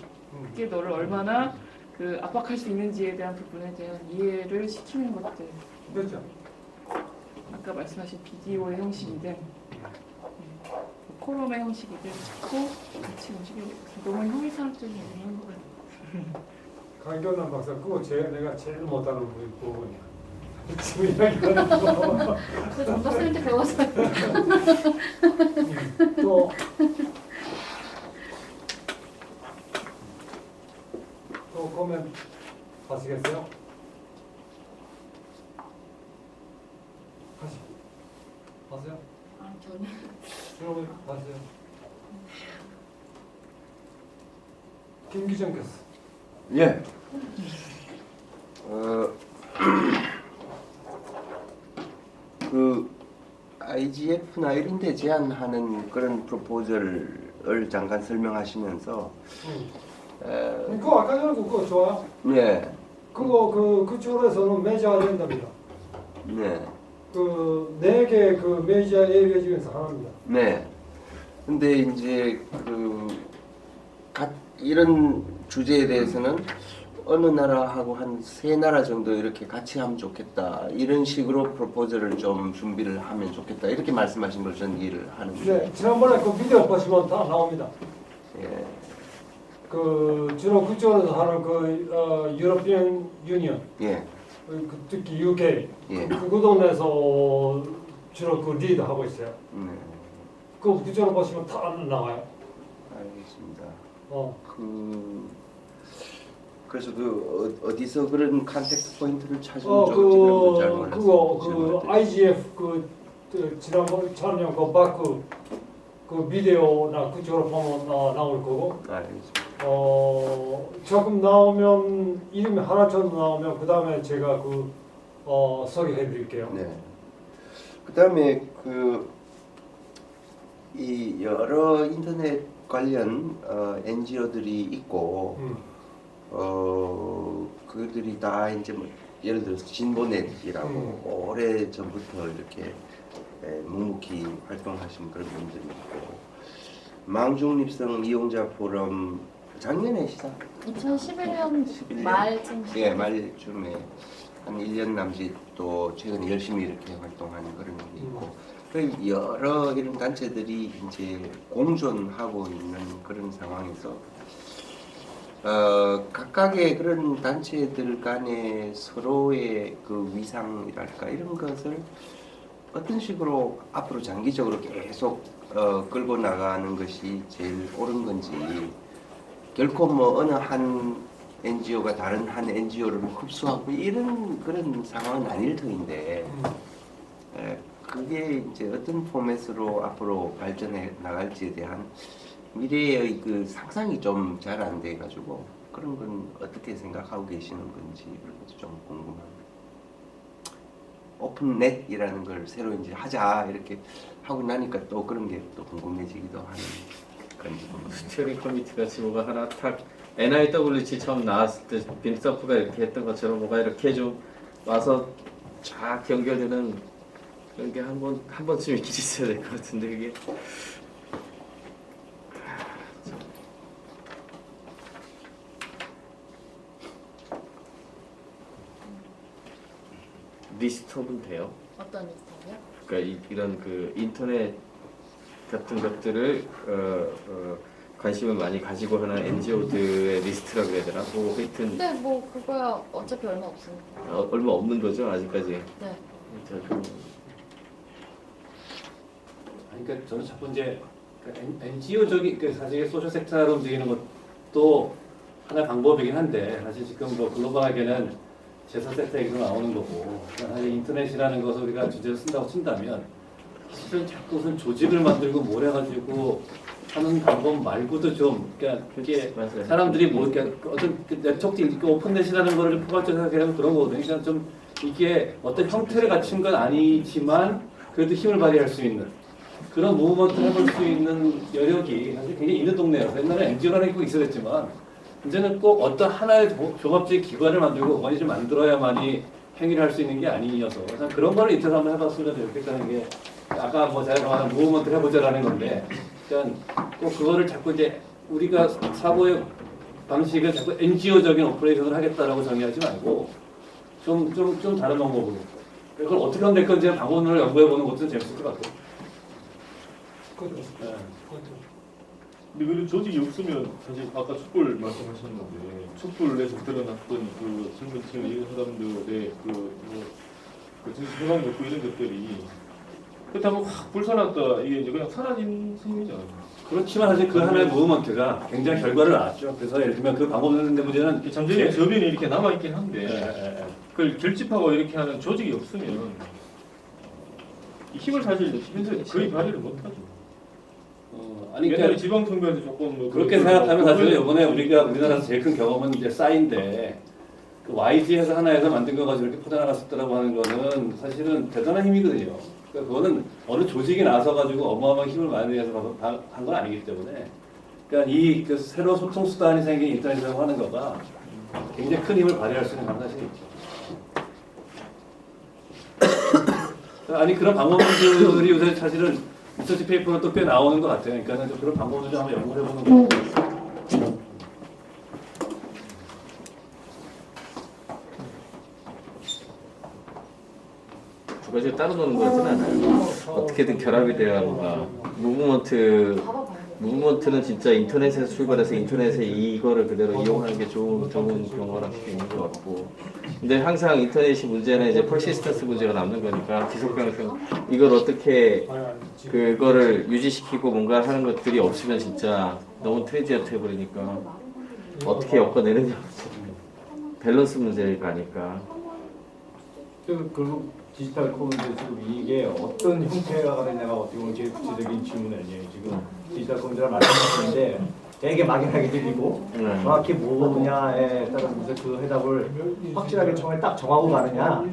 그게 너를 얼마나 그 압박할 수 있는지에 대한 부분에 대한 이해를 시키는 것들 그렇죠. 아까 말씀하신 비디오의 형식이든 코럼의 형식이든 자꾸 같이 움직이고 있어서 너무 형이상학적인 얘기인 것 같아요. 강경남 박사 그거 내가 제일 못하는 부분이야. 지금 이야기하는 거. 그 전박사님한테 배웠어요. 또 코멘 하시겠어요? 하세요? 아, 저는 여러분 하세요. 김기정 교수. 예. 그 IGF나 이런 데 제안하는 그런 프로포절을 잠깐 설명하시면서 그거 아까 전에 그거 좋아요. 네. 그거 그 쪽에서는 메이저가 된답니다. 네. 그 4개 그 메이저 예배 중에서 하나입니다. 네. 근데 이제 그 이런 주제에 대해서는 어느 나라하고 한 3나라 정도 이렇게 같이 하면 좋겠다 이런 식으로 프로포즈를 좀 준비를 하면 좋겠다 이렇게 말씀하신 걸 저는 이해를 하는데 네, 지난번에 그 비디오 보시면 다 나옵니다. 예. 그 주로 그쪽에서 하는 그 유로피언 유니언, 예. 특히 UK 예. 그 구동에서 주로 그 리드 하고 있어요. 그쪽으로 보시면 다 나와요. 알겠습니다. 그래서 어디서 그런 컨택트 포인트를 찾으면 좋을지 잘 몰랐어요. 그거 IGF 지난번 촬영 그 바크 그 비디오나 그쪽으로 보면 나올 거고. 알겠습니다. 조금 나오면 이름이 하나 정도 나오면 그 다음에 제가 소개해드릴게요. 네. 그다음에 이 여러 인터넷 관련 NGO들이 있고 그들이 다 이제 뭐 예를 들어서 진보넷이라고 오래 전부터 이렇게 묵묵히 활동하신 그런 분들이 있고 망중립성 이용자 포럼 작년에 시작 2011년 말쯤 예, 말쯤에 한 1년 남짓 또 최근에 열심히 이렇게 활동하는 그런 게 있고 그 여러 이런 단체들이 이제 공존하고 있는 그런 상황에서 각각의 그런 단체들 간의 서로의 그 위상이랄까 이런 것을 어떤 식으로 앞으로 장기적으로 계속 끌고 나가는 것이 제일 옳은 건지 결코 뭐 어느 한 NGO가 다른 한 NGO를 흡수하고 이런 그런 상황은 아닐 터인데 그게 이제 어떤 포맷으로 앞으로 발전해 나갈지에 대한 미래의 그 상상이 좀 잘 안 돼 가지고 그런 건 어떻게 생각하고 계시는 건지 그런 것도 좀 궁금합니다. 오픈넷이라는 걸 새로 이제 하자 이렇게 하고 나니까 또 그런 게 또 궁금해지기도 하는 그런 부분. 스티어링 커미티 같이 뭐가 하나 탁 NIWC 처음 나왔을 때 빈서프가 이렇게 했던 것처럼 뭐가 이렇게 좀 와서 쫙 연결되는 그런 게 한 번쯤 있긴 있어야 될 것 같은데 그게 리스트업은 돼요? 어떤 리스트요? 그러니까 이런 그 인터넷 같은 것들을 관심을 많이 가지고 하는 NGO들의 리스트라고 해야 되나? 뭐 하여튼 근데 뭐 그거야 어차피 얼마 없으니까. 얼마 없는 거죠 아직까지. 네. 그러니까 저는 자꾸 이제 NGO적인 사실 소셜 섹터로 움직이는 것도 하나의 방법이긴 한데 사실 지금 뭐 글로벌하게는 제사 섹터 얘기도 나오는 거고 사실 인터넷이라는 것을 우리가 주제로 쓴다고 친다면 사실은 자꾸 무슨 조직을 만들고 뭘 해가지고 하는 방법 말고도 좀 그러니까 그게 맞아요. 사람들이 뭐 이렇게 어떤 네트워크 오픈넷이라는 거를 포괄적으로 생각하면 그런 거거든요. 그러니까 좀 이게 어떤 형태를 갖춘 건 아니지만 그래도 힘을 발휘할 수 있는 그런 무브먼트를 해볼 수 있는 여력이 사실 굉장히 있는 동네여서 옛날에 NGO라는 게 꼭 있어야겠지만 이제는 꼭 어떤 하나의 종합적 기관을 만들고 어머니를 만들어야만이 행위를 할 수 있는 게 아니어서 그런 거를 인터넷 한번 해봤으면 좋겠다는 게 아까 뭐 제가 말한 무브먼트를 해보자라는 건데 그러니까 꼭 그거를 자꾸 이제 우리가 사고의 방식을 자꾸 NGO적인 오퍼레이션을 하겠다라고 정의하지 말고 좀 다른 방법으로 그걸 어떻게 하면 될 건지 방법론을 연구해보는 것도 재밌을 것 같아요. 근데 그리고 조직이 없으면 사실 아까 촛불 말씀하셨는데 촛불에서 드러났던 그 젊은 층 이런 사람들의 그 정신 해방이 없고 이런 것들이 그렇다면 확 불사났다 이게 이제 그냥 사라진 셈이잖아요. 그렇지만 사실 그 하나의 무브먼트가 굉장히 결과를 낳았죠. 그래서 예를 들면 그 방법론의 문제는 잠재적 저변이 이렇게 남아있긴 한데 그걸 결집하고 이렇게 하는 조직이 없으면 이 힘을 사실 현재 거의 발휘를 못하죠. 아니 옛날에 그러니까 지방선거에서 조금 뭐 그렇게 생각하면 사실 이번에 우리나라에서 제일 큰 경험은 이제 싸인데 그 YG에서 하나에서 만든 거 가지고 이렇게 퍼져나갔었다라고 하는 거는 사실은 대단한 힘이거든요. 그러니까 그거는 어느 조직이 나서 가지고 어마어마한 힘을 많이 내서 한 건 아니기 때문에 그러니까 이 그 새로 소통 수단이 생긴 인터넷이라고 하는 거가 굉장히 큰 힘을 발휘할 수 있는 가능성이 있죠. 아니 그런 방법들이 요새 사실은 리서치 페이퍼로 또 꽤 나오는 것 같아요. 그러니까 그런 방법을 좀 한번 연구해 보는 거. 두 가지가 따로 노는 거 같진 않아요. 어떻게든 결합이 돼야 뭔가 무브먼트는 진짜 인터넷에서 출발해서 인터넷에 이거를 그대로 이용하는 게 좋은 경우랑 있는 것 같고, 근데 항상 인터넷이 문제는 이제 퍼시스턴스 문제가 남는 거니까 지속 가능성, 이걸 어떻게 그거를 유지시키고 뭔가 하는 것들이 없으면 진짜 너무 트레디어트 해버리니까 어떻게 엮어내느냐, 밸런스 문제가 아닐까. 결국 디지털 커뮤니티 지금 이게 어떤 형태가 되냐가 어떻게 보면 제일 구체적인 질문 아니에요. 지금 디지털 커뮤니티를 말씀하셨는데 되게 막연하게 들리고 정확히 뭐냐에 따라서 그 해답을 확실하게 처음에 딱 정하고 가느냐,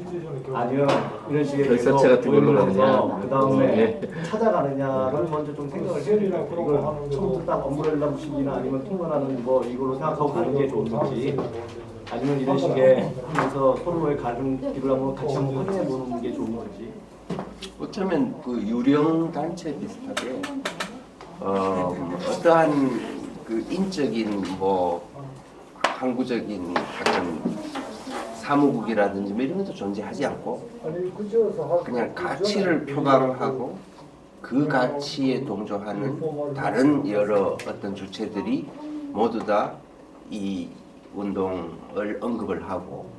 아니면 이런 식의 결사체 같은 걸로 가느냐, 그 다음에 찾아가느냐를 먼저 좀 생각을 해야 돼요. 이걸 처음부터 딱 엄브렐라 무식이나 아니면 통과하는 뭐 이걸로 생각하고 가는 게 좋은지, 아니면 이런 식의 하면서 서로의 가중기를 한번 같이 한번 확인해 보는 게 좋은 건지. 어쩌면 그 유령 단체 비슷하게 어떠한 그 인적인 뭐 항구적인 어떤 사무국이라든지 뭐 이런 것도 존재하지 않고 그냥 가치를 표방하고 그 가치에 동조하는 다른 여러 어떤 주체들이 모두 다 이 운동을 언급을 하고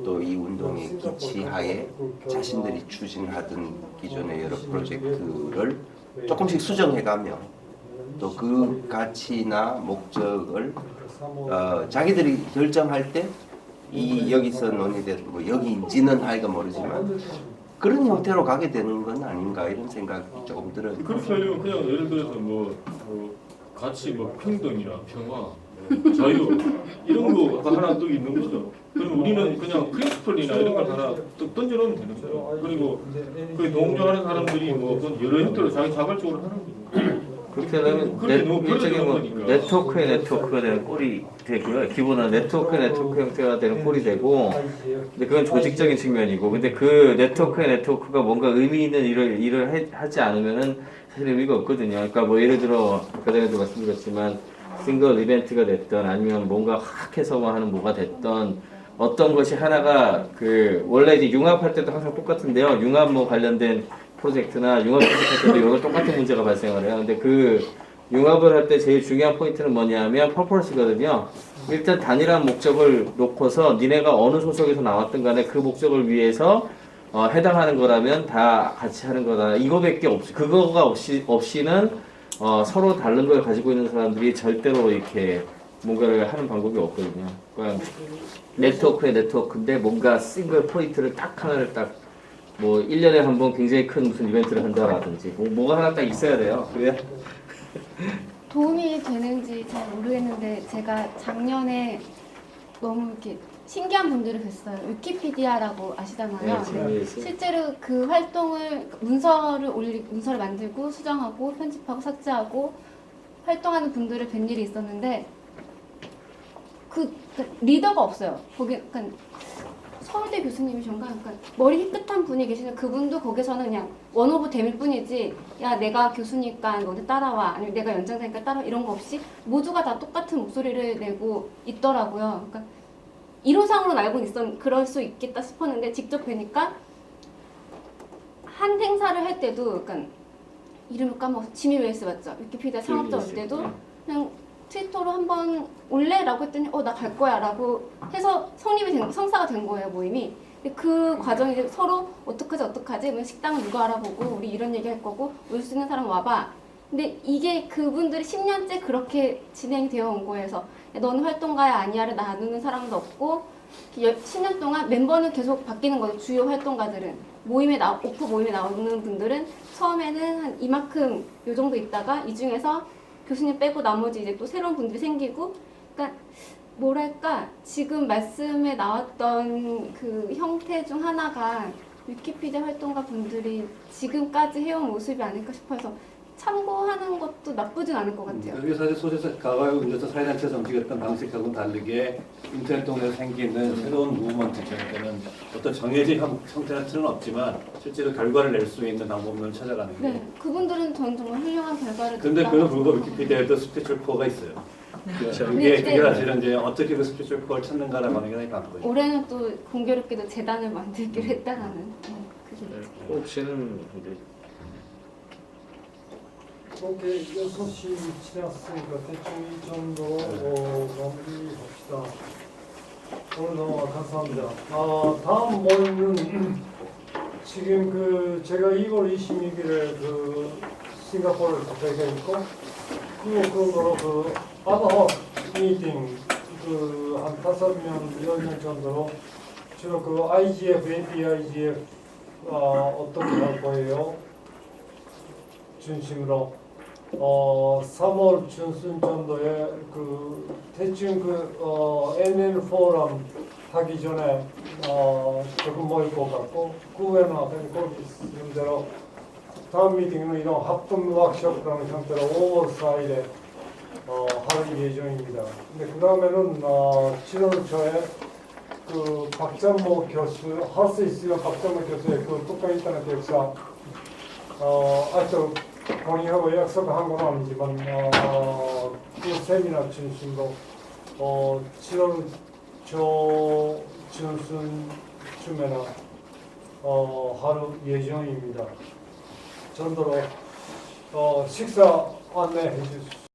또 이 운동의 기치하에 자신들이 추진하던 기존의 여러 프로젝트를 조금씩 수정해가며 또 그 가치나 목적을 자기들이 결정할 때 이 여기서 논의된 뭐 여기인지는 하여가 모르지만 그런 형태로 가게 되는 건 아닌가 이런 생각이 조금 들어요. 그렇게 하려면 그냥 예를 들어서 뭐 같이 뭐 평등이나 평화, 자유 이런 거가 하나 또 있는 거죠. 그럼 우리는 그냥 프린시플이나 이런 걸 하나 또 던져놓으면 되는 거죠. 그리고 그 동조하는 사람들이 뭐 그건 여러 형태로 자기 자발적으로 하는 거죠. 그렇게 하면 그렇게 너무 일종의 뭐 거니까. 네트워크의 네트워크가 되는 꼴이 되고요. 기본은 네트워크의 네트워크 형태가 되는 꼴이 되고, 근데 그건 조직적인 측면이고, 근데 그 네트워크의 네트워크가 뭔가 의미 있는 일을 하지 않으면은 사실 의미가 없거든요. 그러니까 뭐 예를 들어 아까 전에도 말씀드렸지만 싱글 이벤트가 됐던 아니면 뭔가 확해서 하는 뭐가 됐던 어떤 것이 하나가 그 원래 이제 융합할 때도 항상 똑같은데요. 융합 뭐 관련된 프로젝트나 융합 프로젝트 때도 이런 똑같은 문제가 발생을 해요. 근데 그 융합을 할 때 제일 중요한 포인트는 뭐냐면 퍼포스거든요. 일단 단일한 목적을 놓고서 니네가 어느 소속에서 나왔든 간에 그 목적을 위해서 해당하는 거라면 다 같이 하는 거다. 이거밖에 없이 그거가 없이는 서로 다른 걸 가지고 있는 사람들이 절대로 이렇게 뭔가를 하는 방법이 없거든요. 그러니까 네트워크의 네트워크인데 뭔가 싱글 포인트를 딱 하나를 딱 뭐 1년에 한 번 굉장히 큰 무슨 이벤트를 한다라든지 뭐가 하나 딱 있어야 돼요. 그래야 도움이 되는지 잘 모르겠는데 제가 작년에 너무 이렇게 신기한 분들을 뵀어요. 위키피디아라고 아시잖아요. 네, 실제로 그 활동을 문서를 만들고 수정하고 편집하고 삭제하고 활동하는 분들을 뵌 일이 있었는데 그 리더가 없어요. 거기 약간 서울대 교수님이신가? 약간 머리 희끗한 분이 계시는 그분도 거기서는 그냥 원오브 댐일 뿐이지 야 내가 교수니까 너네 따라와 아니면 내가 연장자니까 따라와 이런 거 없이 모두가 다 똑같은 목소리를 내고 있더라고요. 그러니까 이론상으로는 알고는 그럴 수 있겠다 싶었는데 직접 뵈니까 한 행사를 할 때도 약간 이름을 까먹어서 지미 웨일스 맞죠? 위키피디아 창업자 올 때도 그냥 트위터로 한번 올래라고 했더니 나 갈 거야 라고 해서 성사가 된 거예요, 모임이. 근데 그 과정이 이제 서로 어떡하지 뭐 식당은 누가 알아보고 우리 이런 얘기 할 거고 올 수 있는 사람 와봐. 근데 이게 그분들이 10년째 그렇게 진행되어 온 거여서 너는 활동가야 아니야를 나누는 사람도 없고 10년 동안 멤버는 계속 바뀌는 거죠. 주요 활동가들은 오프 모임에 나오는 분들은 처음에는 한 이만큼 요 정도 있다가 이 중에서 교수님 빼고 나머지 이제 또 새로운 분들이 생기고, 그러니까 뭐랄까 지금 말씀에 나왔던 그 형태 중 하나가 위키피디아 활동가 분들이 지금까지 해온 모습이 아닐까 싶어서 참고하는 것도 나쁘진 않을 것 같아요. 그게 사실 소재서 과거에 운전자 사회단체에서 움직였던 방식하고는 다르게 인터넷 통해서 생기는 새로운 무브먼트죠. 그러니까는 어떤 정해진 형태는 틀은 없지만 실제로 결과를 낼 수 있는 방법론을 찾아가는 게. 네, 그분들은 전 정말 훌륭한 결과를 근데 냈다고 그는 불구하고 위키피디아에도 스피추얼 코어가 있어요. 그게 사실은 이제 어떻게 그 스피추얼 코어를 찾는가라고 하는 게 많거든요. 올해는 또 공교롭게도 재단을 만들기로 했다라는 그게 있죠. 혹시는 이제 오케이, 6시 지났으니까 대충 이 정도 마무리합시다. 오늘 너무 감사합니다. 다음 모임은 지금 그 제가 2월 26일에 그 싱가포르를 가게 있고 그거로 그 아드호c 미팅 그 한 5명, 10명 정도로 주로 그 IGF, APIGF 어떻게 할 거예요? 중심으로 3월 중순 정도에 그 대충 그 NN 포럼 하기 전에 조금 모일 것 같고 그 후에는 앞에 거기 있는 대로 다음 미팅은 이런 합동 워크숍 그런 형태로 5월 4일에 할 예정입니다. 근데 그 다음에는 7월 초에 그 박찬모 교수 할 수 있으면 박찬모 교수의 그 국가 인터넷 역사 아직도 건의하고 약속한 건 아니지만 그 세미나 중심으로 7월 초 중순쯤에는 하루 예정입니다. 정도로 식사 안내해 주십시오.